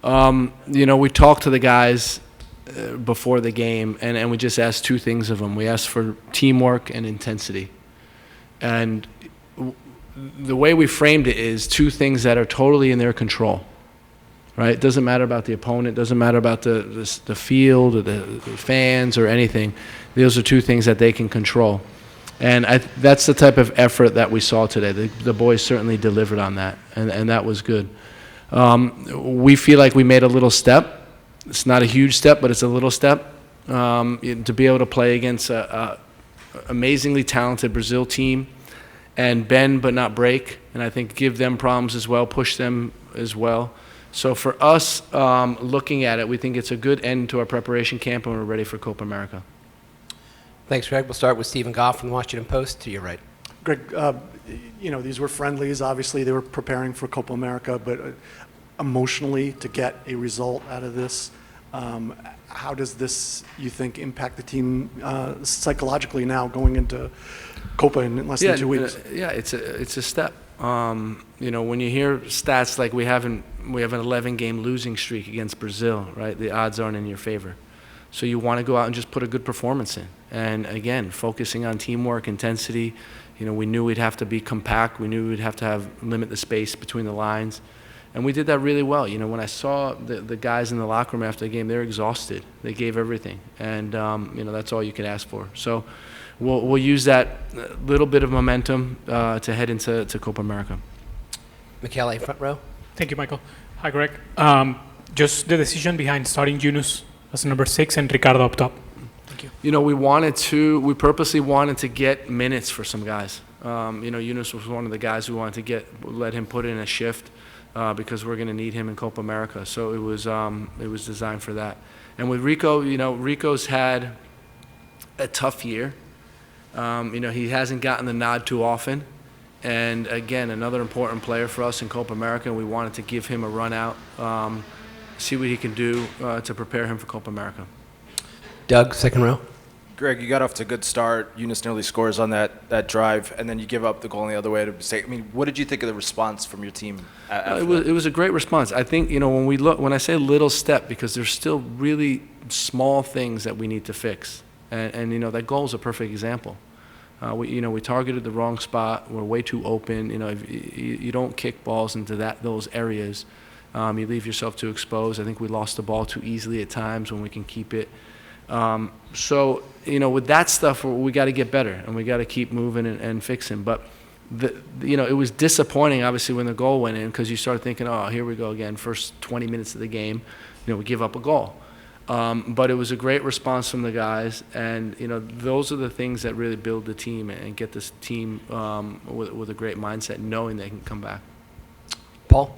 We talked to the guys before the game, and we just asked two things of them. We asked for teamwork and intensity. And the way we framed it is two things that are totally in their control, right? It doesn't matter about the opponent, doesn't matter about the field or the fans or anything. Those are two things that they can control. And that's the type of effort that we saw today. The boys certainly delivered on that, and that was good. We feel like we made a little step. It's not a huge step, but it's a little step to be able to play against a amazingly talented Brazil team and bend but not break, and I think give them problems as well, push them as well. So for us, looking at it, we think it's a good end to our preparation camp, and we're ready for Copa America. Thanks, Greg. We'll start with Stephen Goff from the Washington Post. To your right. Greg, these were friendlies. Obviously, they were preparing for Copa America, but emotionally, to get a result out of this, how does this, you think, impact the team psychologically now going into Copa in less than 2 weeks? It's a step. When you hear stats like we have an 11-game losing streak against Brazil, right? The odds aren't in your favor. So you want to go out and just put a good performance in. And again, focusing on teamwork, intensity. We knew we'd have to be compact. We knew we'd have to limit the space between the lines. And we did that really well. When I saw the guys in the locker room after the game, they're exhausted. They gave everything. And, that's all you can ask for. So we'll use that little bit of momentum to head into Copa America. Michele, front row. Thank you, Michael. Hi, Greg. Just the decision behind starting Yunus as number 6 and Ricardo up top. Thank you. We purposely wanted to get minutes for some guys. Yunus was one of the guys we wanted to let him put in a shift because we're going to need him in Copa America. So it was designed for that. And with Rico, Rico's had a tough year. He hasn't gotten the nod too often. And again, another important player for us in Copa America, and we wanted to give him a run out, see what he can do to prepare him for Copa America. Doug, second row. Greg, you got off to a good start. Yunus nearly scores on that drive, and then you give up the goal on the other way to mistake. What did you think of the response from your team? It was a great response. I think when I say little step, because there's still really small things that we need to fix, and that goal is a perfect example. We targeted the wrong spot. We're way too open. If you don't kick balls into those areas, you leave yourself too exposed. I think we lost the ball too easily at times when we can keep it. With that stuff, we got to get better, and we got to keep moving and fixing. But it was disappointing, obviously, when the goal went in, because you start thinking, oh, here we go again. First 20 minutes of the game, we give up a goal. But it was a great response from the guys, and those are the things that really build the team and get this team with a great mindset, knowing they can come back. Paul?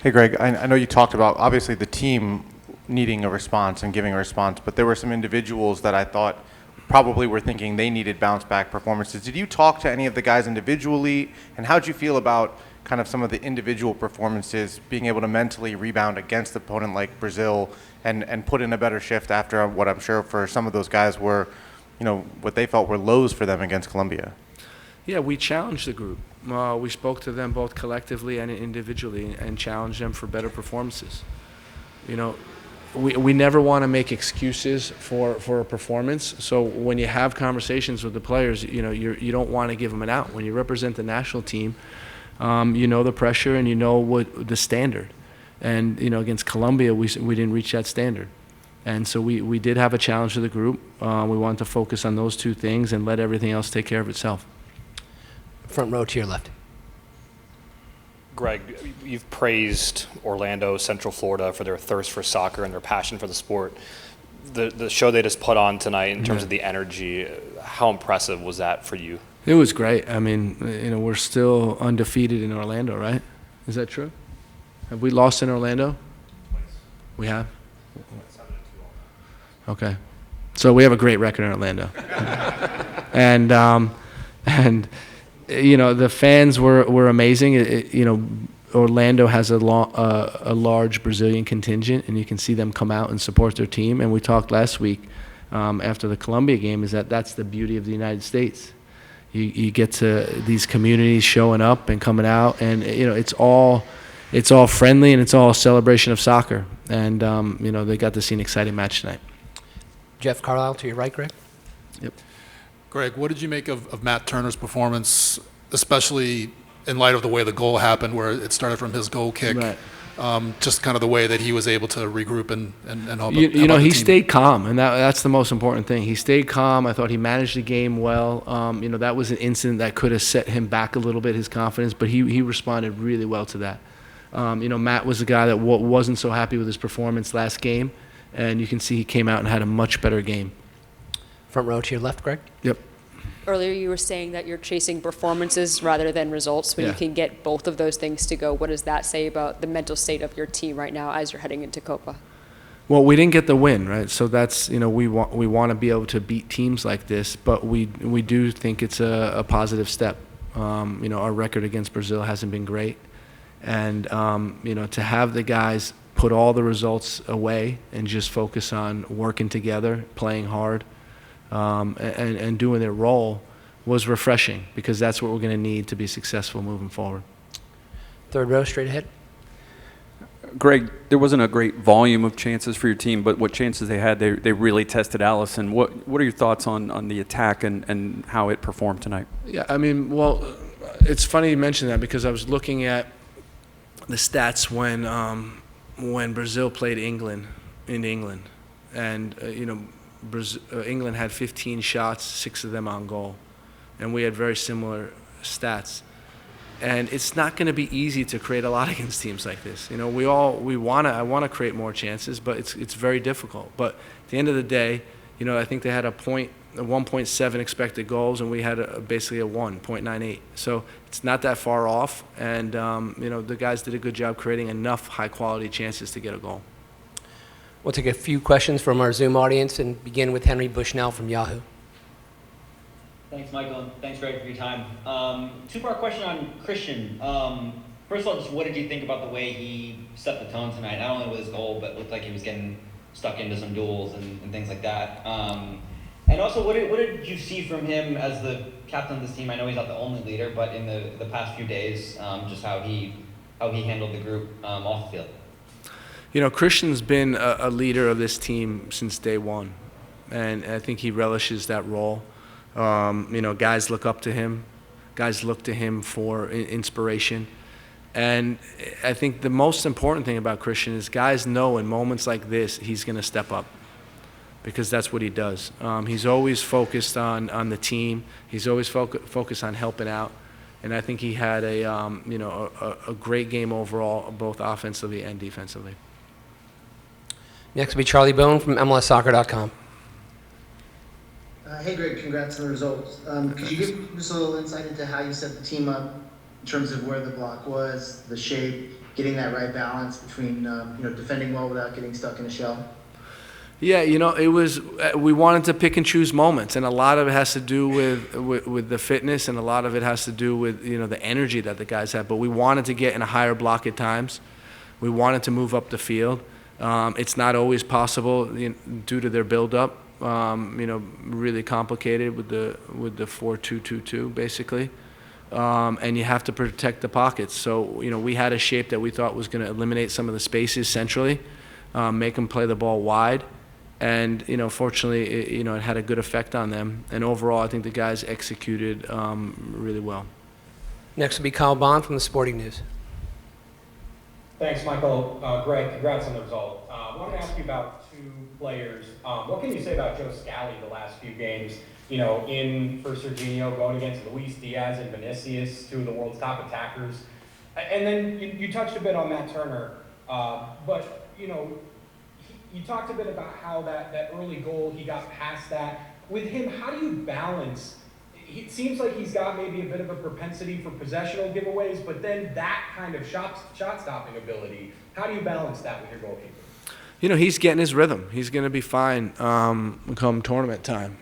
Hey, Greg, I know you talked about, obviously, the team needing a response and giving a response, but there were some individuals that I thought probably were thinking they needed bounce-back performances. Did you talk to any of the guys individually, and how did you feel about kind of some of the individual performances, being able to mentally rebound against an opponent like Brazil and put in a better shift after what I'm sure for some of those guys were, what they felt were lows for them against Colombia? Yeah, we challenged the group. We spoke to them both collectively and individually and challenged them for better performances. We never want to make excuses for a performance. So when you have conversations with the players, you don't want to give them an out. When you represent the national team, the pressure and what the standard. And against Colombia, we didn't reach that standard. And so we did have a challenge to the group. We wanted to focus on those two things and let everything else take care of itself. Front row to your left. Greg, you've praised Orlando, Central Florida for their thirst for soccer and their passion for the sport. The show they just put on tonight in terms of the energy, how impressive was that for you? It was great. I mean, we're still undefeated in Orlando, right? Is that true? Have we lost in Orlando? Twice. We have? 7-2. Okay. So we have a great record in Orlando. and the fans were amazing. Orlando has a large Brazilian contingent, and you can see them come out and support their team. And we talked last week after the Colombia game is that's the beauty of the United States. You get to these communities showing up and coming out, and it's all it's all friendly and it's all a celebration of soccer. And, they got to see an exciting match tonight. Jeff Carlisle to your right, Greg. Yep. Greg, what did you make of Matt Turner's performance, especially in light of the way the goal happened, where it started from his goal kick? Right. Just kind of the way that he was able to regroup and help. He the team. stayed calm, and that's the most important thing. He stayed calm. I thought he managed the game well. That was an incident that could have set him back a little bit, his confidence, but he responded really well to that. Matt was a guy that wasn't so happy with his performance last game, and you can see he came out and had a much better game. Front row to your left, Greg. Yep. Earlier, you were saying that you're chasing performances rather than results. When Yeah. you can get both of those things to go, what does that say about the mental state of your team right now as you're heading into Copa? Well, we didn't get the win, right? So that's, we want to be able to beat teams like this, but we do think it's a positive step. Our record against Brazil hasn't been great, and to have the guys put all the results away and just focus on working together, playing hard, and doing their role was refreshing, because that's what we're going to need to be successful moving forward. Third row, straight ahead. Greg, there wasn't a great volume of chances for your team, but what chances they had, they really tested Allison. What are your thoughts on the attack and how it performed tonight? Yeah, it's funny you mention that, because I was looking at the stats when Brazil played England in England, and England had 15 shots, 6 of them on goal, and we had very similar stats. And it's not going to be easy to create a lot against teams like this. I want to create more chances, but it's very difficult. But at the end of the day, I think they had a 1.7 expected goals, and we had basically a 1.98. So it's not that far off, and the guys did a good job creating enough high quality chances to get a goal. We'll take a few questions from our Zoom audience and begin with Henry Bushnell from Yahoo. Thanks, Michael, and thanks, Greg, for your time. Two-part question on Christian. First of all, just what did you think about the way he set the tone tonight? Not only with his goal, but looked like he was getting stuck into some duels and things like that. And also, what did you see from him as the captain of this team? I know he's not the only leader, but in the past few days, just how he handled the group off the field. Christian's been a leader of this team since day one, and I think he relishes that role. Guys look up to him. Guys look to him for inspiration. And I think the most important thing about Christian is guys know in moments like this he's going to step up, because that's what he does. He's always focused on the team. He's always focused on helping out. And I think he had a great game overall, both offensively and defensively. Next will be Charlie Bone from MLSsoccer.com. Hey, Greg, congrats on the results. Could you give us a little insight into how you set the team up in terms of where the block was, the shape, getting that right balance between defending well without getting stuck in a shell? Yeah, it was. We wanted to pick and choose moments, and a lot of it has to do with the fitness, and a lot of it has to do with the energy that the guys have. But we wanted to get in a higher block at times. We wanted to move up the field. It's not always possible due to their build-up. Really complicated with the 4-2-2-2 basically, and you have to protect the pockets. So we had a shape that we thought was going to eliminate some of the spaces centrally, make them play the ball wide, and fortunately it had a good effect on them. And overall, I think the guys executed really well. Next will be Kyle Bond from the Sporting News. Thanks, Michael. Greg, congrats on the result. I wanted to ask you about two players. What can you say about Joe Scally the last few games? In for Serginho, going against Luis Diaz and Vinicius, two of the world's top attackers. And then you touched a bit on Matt Turner, but you talked a bit about how that early goal, he got past that. With him, how do you balance? It seems like he's got maybe a bit of a propensity for possessional giveaways, but then that kind of shot-stopping ability. How do you balance that with your goalkeeper? He's getting his rhythm. He's going to be fine come tournament time.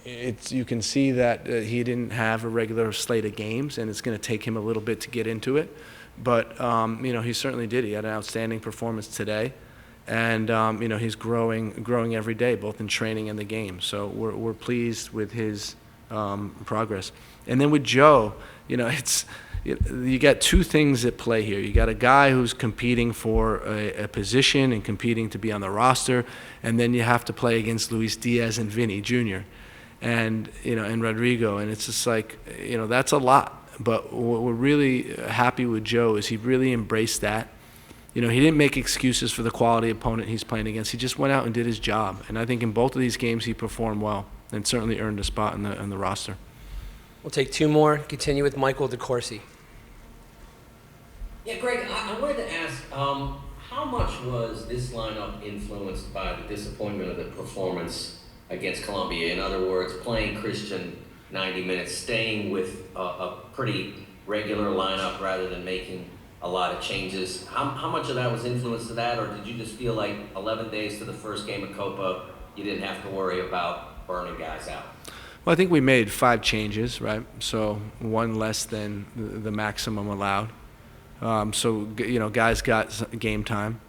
You can see that he didn't have a regular slate of games, and it's going to take him a little bit to get into it. But he certainly did. He had an outstanding performance today, and he's growing every day, both in training and the game. So we're pleased with his progress. And then with Joe, you got two things at play here. You got a guy who's competing for a position and competing to be on the roster, and then you have to play against Luis Diaz and Vinny Jr. and and Rodrigo, and it's just like that's a lot. But what we're really happy with Joe is he really embraced that. He didn't make excuses for the quality opponent he's playing against. He just went out and did his job, and I think in both of these games he performed well and certainly earned a spot in the roster. We'll take two more. Continue with Michael DeCourcy. Yeah, Greg, I wanted to ask, how much was this lineup influenced by the disappointment of the performance against Colombia? In other words, playing Christian 90 minutes, staying with a pretty regular lineup rather than making a lot of changes. How much of that was influenced to that, or did you just feel like 11 days to the first game of Copa, you didn't have to worry about burning guys out? Well, I think we made 5 changes, right? So one less than the maximum allowed. So guys got game time.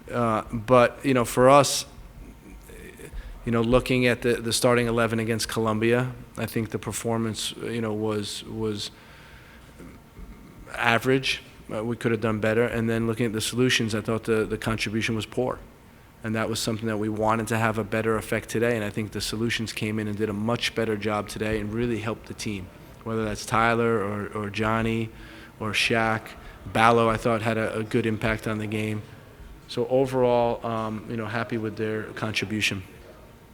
But for us, looking at the starting 11 against Colombia, I think the performance was average. We could have done better. And then looking at the solutions, I thought the contribution was poor. And that was something that we wanted to have a better effect today. And I think the solutions came in and did a much better job today and really helped the team, whether that's Tyler or Johnny or Shaq. Ballo, I thought, had a good impact on the game. So overall, happy with their contribution.